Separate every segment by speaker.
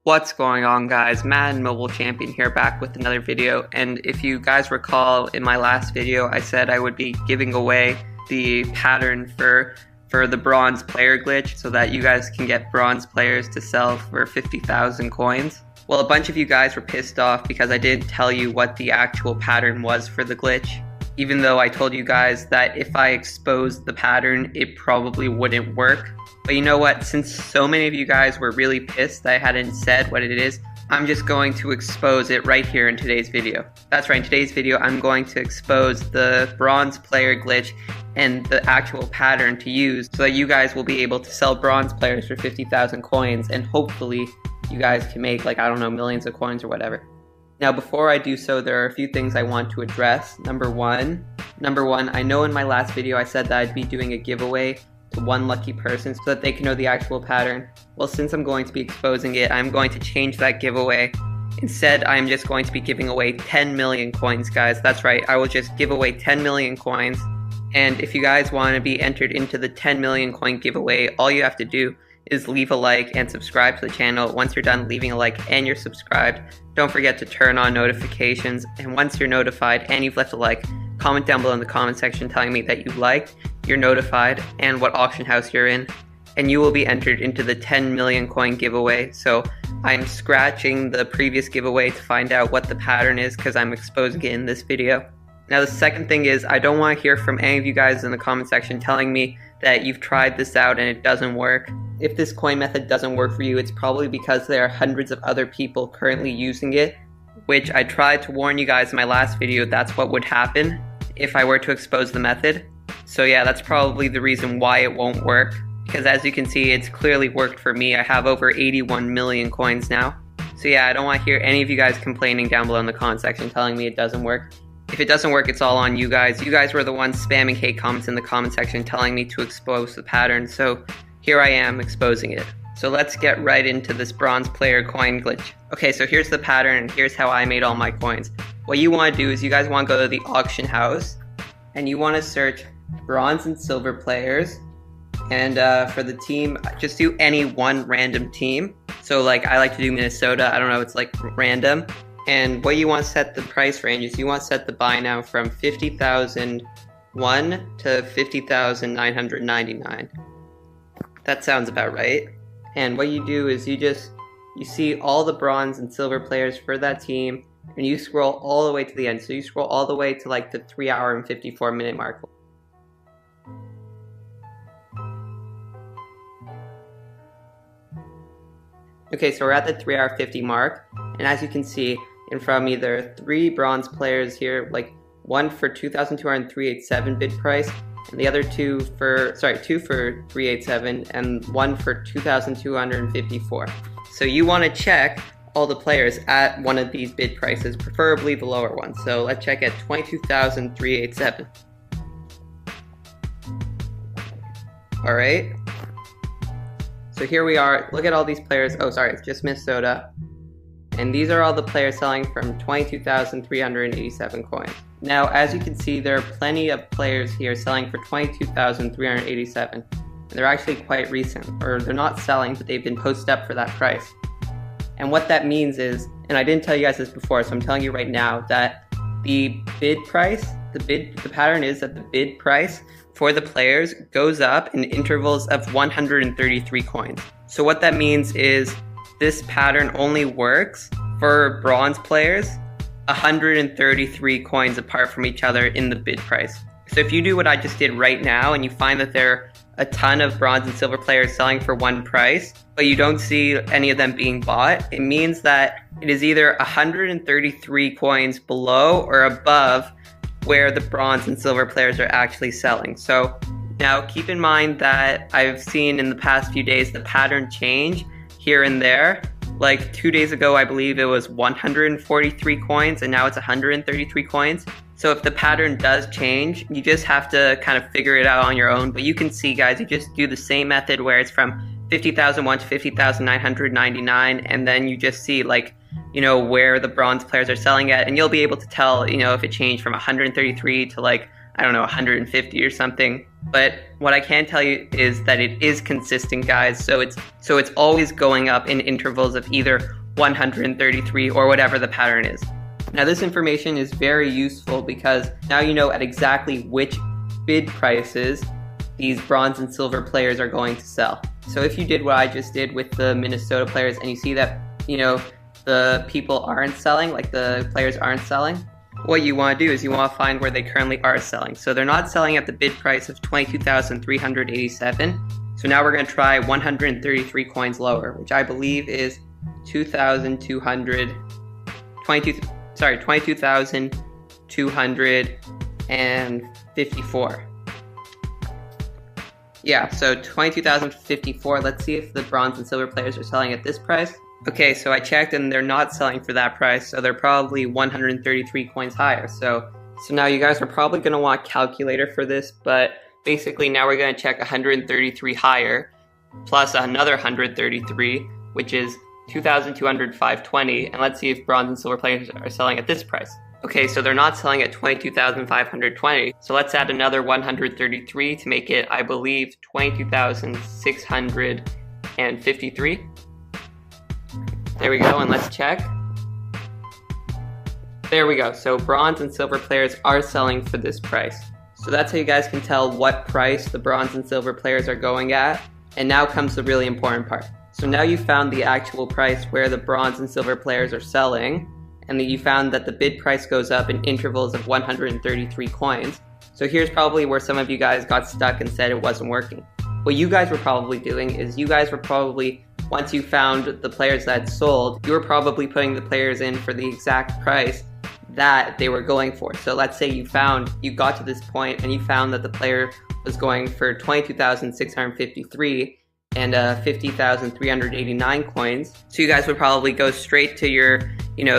Speaker 1: What's going on, guys? Madden Mobile Champion here, back with another video. And if you guys recall, in my last video I said I would be giving away the pattern for the bronze player glitch so that you guys can get bronze players to sell for 50,000 coins. Well, a bunch of you guys were pissed off because I didn't tell you what the actual pattern was for the glitch, even though I told you guys that if I exposed the pattern it probably wouldn't work. But you know what, since so many of you guys were really pissed that I hadn't said what it is, I'm just going to expose it right here in today's video. That's right, in today's video I'm going to expose the bronze player glitch and the actual pattern to use so that you guys will be able to sell bronze players for 50,000 coins, and hopefully you guys can make, like, I don't know, millions of coins or whatever. Now before I do so, there are a few things I want to address. Number one, I know in my last video I said that I'd be doing a giveaway to one lucky person so that they can know the actual pattern. Well, since I'm going to be exposing it, I'm going to change that giveaway. Instead, I'm just going to be giving away 10 million coins, guys. That's right, I will just give away 10 million coins. And if you guys want to be entered into the 10 million coin giveaway, all you have to do is leave a like and subscribe to the channel. Once you're done leaving a like and you're subscribed, don't forget to turn on notifications. And once you're notified and you've left a like, comment down below in the comment section telling me that you liked, you're notified, and what auction house you're in, and you will be entered into the 10 million coin giveaway. So I'm scratching the previous giveaway to find out what the pattern is because I'm exposing it in this video. Now the second thing is, I don't want to hear from any of you guys in the comment section telling me that you've tried this out and it doesn't work. If this coin method doesn't work for you, it's probably because there are hundreds of other people currently using it, which I tried to warn you guys in my last video that's what would happen if I were to expose the method. So yeah, that's probably the reason why it won't work, because as you can see, it's clearly worked for me. I have over 81 million coins now. So yeah, I don't want to hear any of you guys complaining down below in the comment section telling me it doesn't work. If it doesn't work, it's all on you guys. You guys were the ones spamming hate comments in the comment section telling me to expose the pattern, so here I am exposing it. So let's get right into this bronze player coin glitch. Okay, so here's the pattern and here's how I made all my coins. What you want to do is you guys want to go to the auction house and you want to search bronze and silver players, and for the team, just do any one random team. So like I like to do Minnesota, I don't know, it's like random. And what you want to set the price range is you want to set the buy now from 50,001 to 50,999. That sounds about right. And what you do is you see all the bronze and silver players for that team, and you scroll all the way to the end. So you scroll all the way to like the 3 hour and 54 minute mark. Okay, so we're at the 3 hour 50 mark, and as you can see in front of me, there are 3 bronze players here, like one for 2,203.87 bid price, and the other two for 387, and one for 2,254. So you want to check all the players at one of these bid prices, preferably the lower one. So let's check at 22,387. All right. So here we are, look at all these players. Oh, sorry, it's just Minnesota. And these are all the players selling from 22,387 coins. Now, as you can see, there are plenty of players here selling for 22,387. And they're actually quite recent, or they're not selling, but they've been posted up for that price. And what that means is, and I didn't tell you guys this before, so I'm telling you right now, that the bid price, the pattern is that the bid price for the players goes up in intervals of 133 coins. So what that means is this pattern only works for bronze players 133 coins apart from each other in the bid price. So if you do what I just did right now and you find that there are a ton of bronze and silver players selling for one price, but you don't see any of them being bought, it means that it is either 133 coins below or above where the bronze and silver players are actually selling. So now keep in mind that I've seen in the past few days the pattern change here and there. Like 2 days ago, I believe it was 143 coins and now it's 133 coins. So if the pattern does change, you just have to kind of figure it out on your own. But you can see, guys, you just do the same method where it's from 50,001 to 50,999, and then you just see, like, you know, where the bronze players are selling at, and you'll be able to tell, you know, if it changed from 133 to like I don't know, 150 or something. But what I can tell you is that it is consistent, guys. So it's always going up in intervals of either 133 or whatever the pattern is. Now this information is very useful because now you know at exactly which bid prices these bronze and silver players are going to sell. So if you did what I just did with the Minnesota players and you see that, you know, the people aren't selling, like the players aren't selling, what you want to do is you want to find where they currently are selling. So they're not selling at the bid price of 22,387. So now we're going to try 133 coins lower, which I believe is 22,254. Yeah, so 22,054. Let's see if the bronze and silver players are selling at this price. Okay, so I checked and they're not selling for that price, so they're probably 133 coins higher. So now you guys are probably going to want a calculator for this, but basically now we're going to check 133 higher plus another 133, which is 2,205.20, and let's see if bronze and silver players are selling at this price. Okay, so they're not selling at 22,520, so let's add another 133 to make it, I believe, 22,653. There we go, and let's check. There we go, so bronze and silver players are selling for this price. So that's how you guys can tell what price the bronze and silver players are going at, and now comes the really important part. So now you found the actual price where the bronze and silver players are selling, and that you found that the bid price goes up in intervals of 133 coins. So here's probably where some of you guys got stuck and said it wasn't working. What you guys were probably doing is you guys were probably, once you found the players that sold, you were probably putting the players in for the exact price that they were going for. So let's say you got to this point and you found that the player was going for 22,653 and 50,389 coins. So you guys would probably go straight to your,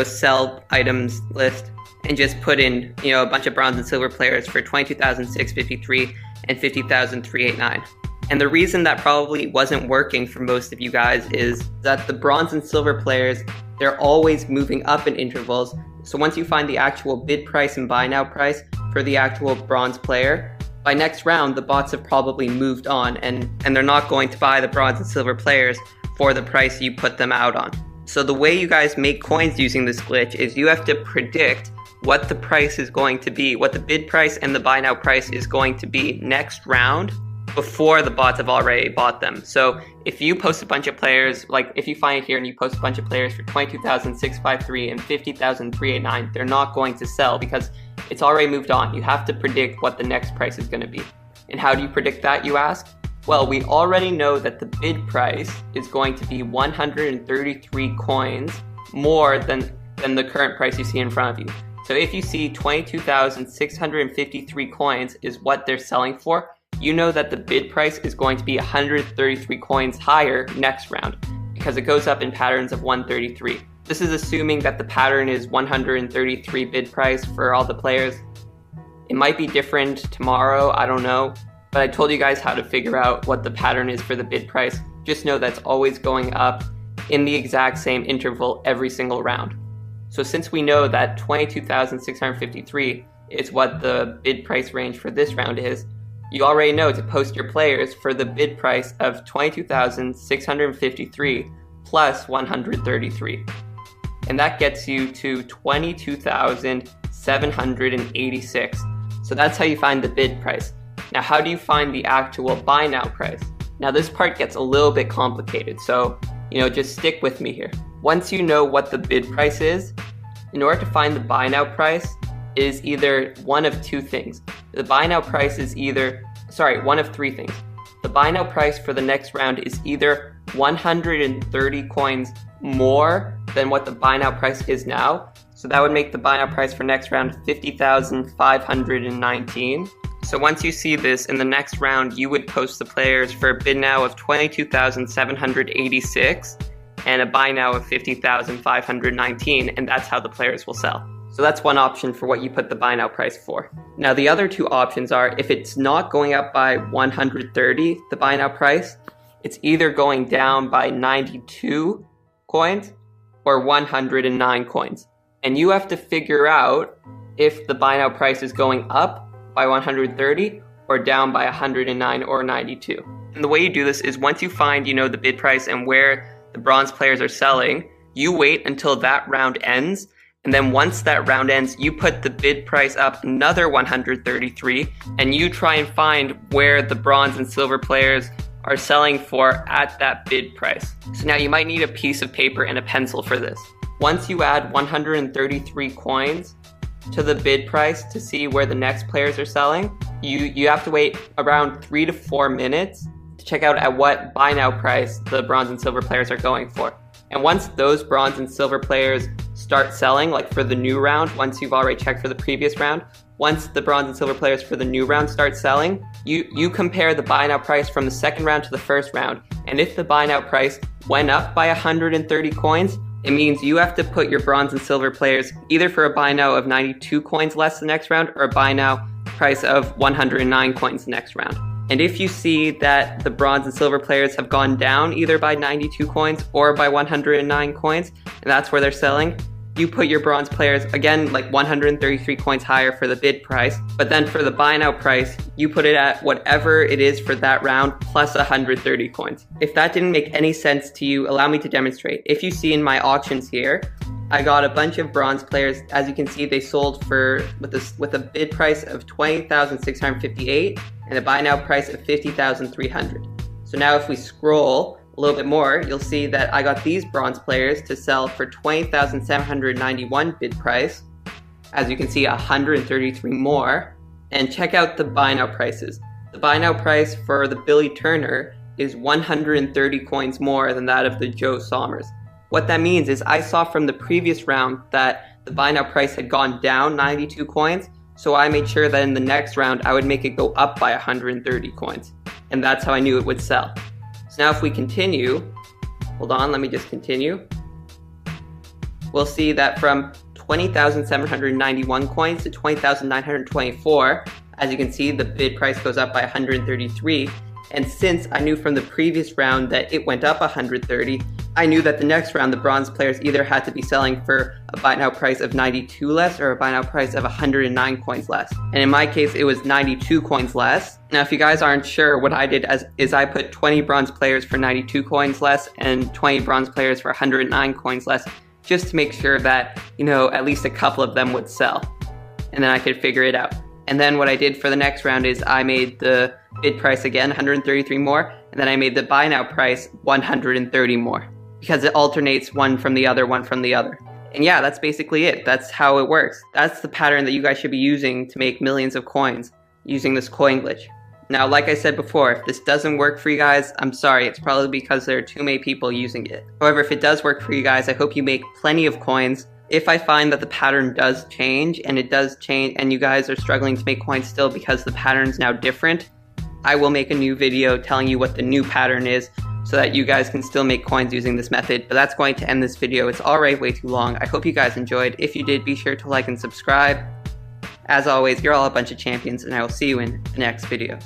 Speaker 1: sell items list and just put in, a bunch of bronze and silver players for 22,653 and 50,389. And the reason that probably wasn't working for most of you guys is that the bronze and silver players, they're always moving up in intervals. So once you find the actual bid price and buy now price for the actual bronze player, by next round, the bots have probably moved on and they're not going to buy the bronze and silver players for the price you put them out on. So the way you guys make coins using this glitch is you have to predict what the price is going to be, what the bid price and the buy now price is going to be next round before the bots have already bought them. So if you post a bunch of players, like if you find it here and you post a bunch of players for 22,653 and 50,389, they're not going to sell because it's already moved on. You have to predict what the next price is going to be. And how do you predict that, you ask? Well, we already know that the bid price is going to be 133 coins more than the current price you see in front of you. So if you see 22,653 coins is what they're selling for, you know that the bid price is going to be 133 coins higher next round because it goes up in patterns of 133. This is assuming that the pattern is 133 bid price for all the players. It might be different tomorrow, I don't know, but I told you guys how to figure out what the pattern is for the bid price. Just know that's always going up in the exact same interval every single round. So since we know that 22,653 is what the bid price range for this round is, you already know to post your players for the bid price of 22,653 plus 133. And that gets you to 22,786. So that's how you find the bid price. Now, how do you find the actual buy now price? Now, this part gets a little bit complicated, so, just stick with me here. Once you know what the bid price is, in order to find the buy now price is either one of two things. The buy now price is one of three things. The buy now price for the next round is either 130 coins more than what the buy now price is now. So that would make the buy now price for next round 50,519. So once you see this in the next round, you would post the players for a bid now of 22,786 and a buy now of 50,519, and that's how the players will sell. So that's one option for what you put the buy now price for. Now the other two options are if it's not going up by 130, the buy now price, it's either going down by 92 coins or 109 coins. And you have to figure out if the buy now price is going up by 130 or down by 109 or 92. And the way you do this is once you find, the bid price and where the bronze players are selling, you wait until that round ends. And then once that round ends, you put the bid price up another 133 and you try and find where the bronze and silver players are selling for at that bid price. So now you might need a piece of paper and a pencil for this. Once you add 133 coins to the bid price to see where the next players are selling, you have to wait around 3 to 4 minutes to check out at what buy now price the bronze and silver players are going for. And once those bronze and silver players start selling, like for the new round, once you've already checked for the previous round, once the bronze and silver players for the new round start selling, you compare the buy now price from the second round to the first round. And if the buy now price went up by 130 coins, it means you have to put your bronze and silver players either for a buy now of 92 coins less the next round or a buy now price of 109 coins the next round. And if you see that the bronze and silver players have gone down either by 92 coins or by 109 coins, and that's where they're selling, you put your bronze players, again, like 133 coins higher for the bid price, but then for the buy now price, you put it at whatever it is for that round plus 130 coins. If that didn't make any sense to you, allow me to demonstrate. If you see in my auctions here, I got a bunch of bronze players. As you can see, they sold for with a bid price of 20,658 and a buy now price of 50,300. So now if we scroll a little bit more, you'll see that I got these bronze players to sell for 20,791 bid price. As you can see, 133 more. And check out the buy now prices. The buy now price for the Billy Turner is 130 coins more than that of the Joe Sommers. What that means is I saw from the previous round that the buy now price had gone down 92 coins, so I made sure that in the next round I would make it go up by 130 coins. And that's how I knew it would sell. So now if we continue, hold on, let me just continue. We'll see that from 20,791 coins to 20,924, as you can see, the bid price goes up by 133. And since I knew from the previous round that it went up 130, I knew that the next round the bronze players either had to be selling for a buy now price of 92 less or a buy now price of 109 coins less. And in my case, it was 92 coins less. Now, if you guys aren't sure, what I did is I put 20 bronze players for 92 coins less and 20 bronze players for 109 coins less, just to make sure that, at least a couple of them would sell. And then I could figure it out. And then what I did for the next round is I made the bid price again 133 more, and then I made the buy now price 130 more, because it alternates one from the other, one from the other. And yeah, that's basically it. That's how it works. That's the pattern that you guys should be using to make millions of coins using this coin glitch. Now, like I said before, if this doesn't work for you guys, I'm sorry. It's probably because there are too many people using it. However, if it does work for you guys, I hope you make plenty of coins. If I find that the pattern does change, and it does change, and you guys are struggling to make coins still because the pattern's now different, I will make a new video telling you what the new pattern is so that you guys can still make coins using this method. But that's going to end this video. It's already way too long. I hope you guys enjoyed. If you did, be sure to like and subscribe. As always, you're all a bunch of champions, and I will see you in the next video.